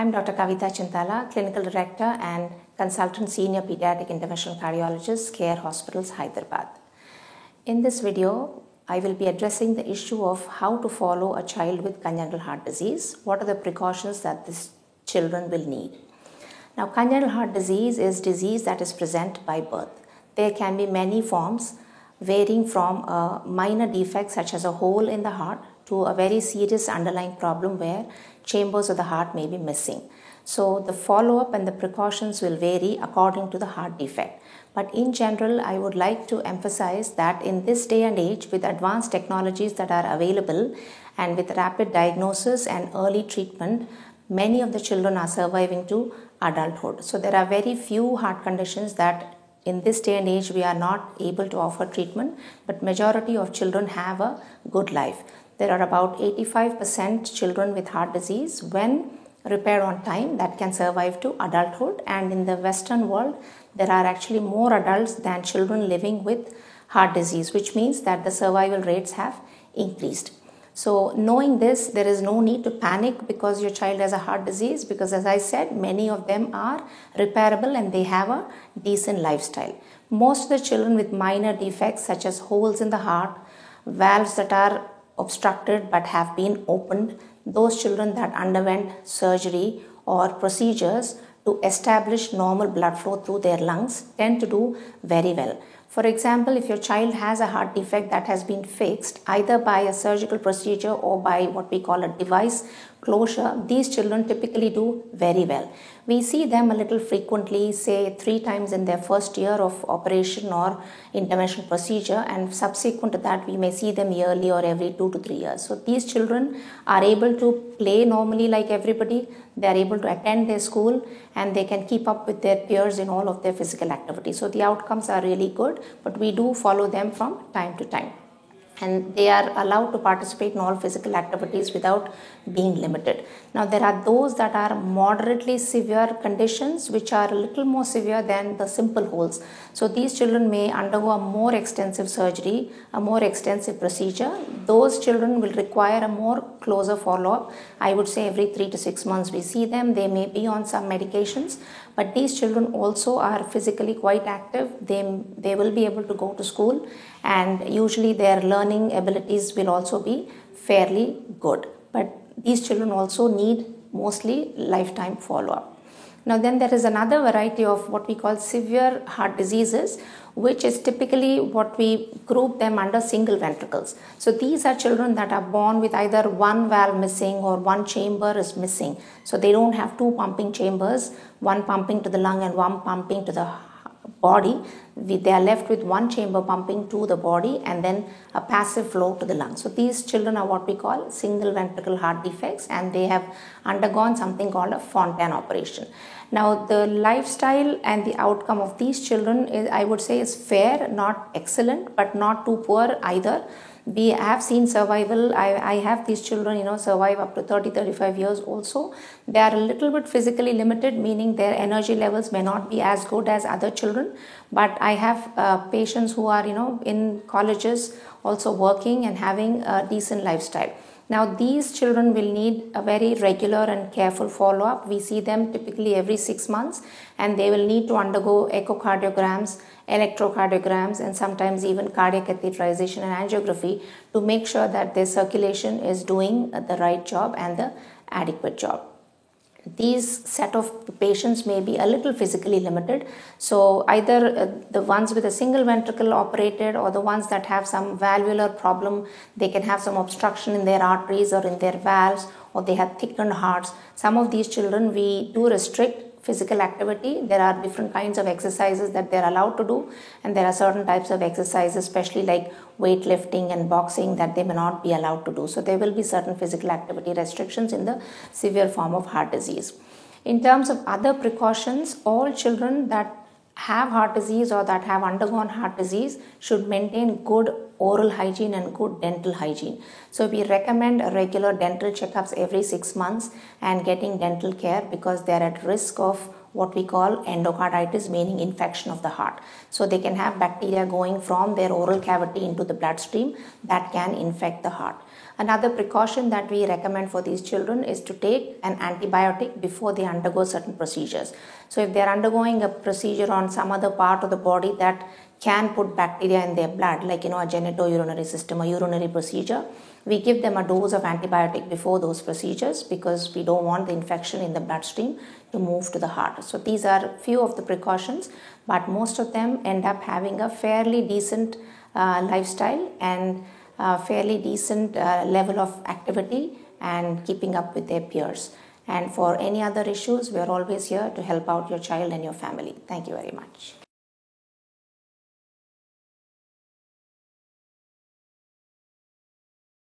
I'm Dr. Kavita Chintala, Clinical Director and Consultant Senior Pediatric Interventional Cardiologist, CARE Hospitals, Hyderabad. In this video, I will be addressing the issue of how to follow a child with congenital heart disease. What are the precautions that these children will need? Now, congenital heart disease is disease that is present by birth. There can be many forms varying from a minor defect such as a hole in the heart to a very serious underlying problem where chambers of the heart may be missing. So the follow-up and the precautions will vary according to the heart defect. But in general, I would like to emphasize that in this day and age, with advanced technologies that are available and with rapid diagnosis and early treatment, many of the children are surviving to adulthood. So there are very few heart conditions that in this day and age we are not able to offer treatment, but majority of children have a good life. There are about 85% children with heart disease when repaired on time that can survive to adulthood, and in the Western world there are actually more adults than children living with heart disease, which means that the survival rates have increased. So knowing this, there is no need to panic because your child has a heart disease, because as I said, many of them are repairable and they have a decent lifestyle. Most of the children with minor defects such as holes in the heart, valves that are obstructed but have been opened, those children that underwent surgery or procedures to establish normal blood flow through their lungs tend to do very well. For example, if your child has a heart defect that has been fixed either by a surgical procedure or by what we call a device closure, these children typically do very well. We see them a little frequently, say 3 times in their first year of operation or intervention procedure, and subsequent to that we may see them yearly or every 2 to 3 years. So these children are able to play normally like everybody. They are able to attend their school and they can keep up with their peers in all of their physical activities. So the outcomes are really good, but we do follow them from time to time. And they are allowed to participate in all physical activities without being limited. Now, there are those that are moderately severe conditions which are a little more severe than the simple holes. So these children may undergo a more extensive surgery, a more extensive procedure. Those children will require a more closer follow-up. I would say every 3 to 6 months we see them. They may be on some medications, but these children also are physically quite active. They will be able to go to school, and usually their learning abilities will also be fairly good. But these children also need mostly lifetime follow-up. Now then there is another variety of what we call severe heart diseases, which is typically what we group them under single ventricles. So these are children that are born with either one valve missing or one chamber is missing. So they don't have 2 pumping chambers, one pumping to the lung and one pumping to the body. They are left with one chamber pumping to the body and then a passive flow to the lung. So these children are what we call single ventricle heart defects, and they have undergone something called a Fontan operation. Now the lifestyle and the outcome of these children is, I would say, is fair, not excellent, but not too poor either. We have seen survival. I have these children, survive up to 30-35 years also. They are a little bit physically limited, meaning their energy levels may not be as good as other children. But I have patients who are, in colleges also working and having a decent lifestyle. Now these children will need a very regular and careful follow-up. We see them typically every 6 months, and they will need to undergo echocardiograms, electrocardiograms, and sometimes even cardiac catheterization and angiography to make sure that their circulation is doing the right job and the adequate job. These set of patients may be a little physically limited. So either the ones with a single ventricle operated or the ones that have some valvular problem, they can have some obstruction in their arteries or in their valves, or they have thickened hearts. Some of these children we do restrict physical activity. There are different kinds of exercises that they're allowed to do, and there are certain types of exercises, especially like weightlifting and boxing, that they may not be allowed to do. So there will be certain physical activity restrictions in the severe form of heart disease. In terms of other precautions, all children that have heart disease or that have undergone heart disease should maintain good oral hygiene and good dental hygiene. So we recommend regular dental checkups every 6 months and getting dental care, because they are at risk of what we call endocarditis, meaning infection of the heart. So they can have bacteria going from their oral cavity into the bloodstream that can infect the heart. Another precaution that we recommend for these children is to take an antibiotic before they undergo certain procedures. So if they are undergoing a procedure on some other part of the body that can put bacteria in their blood, like a genitourinary system or urinary procedure, we give them a dose of antibiotic before those procedures because we don't want the infection in the bloodstream to move to the heart. So these are few of the precautions, but most of them end up having a fairly decent lifestyle and fairly decent level of activity and keeping up with their peers. And for any other issues, we are always here to help out your child and your family. Thank you very much.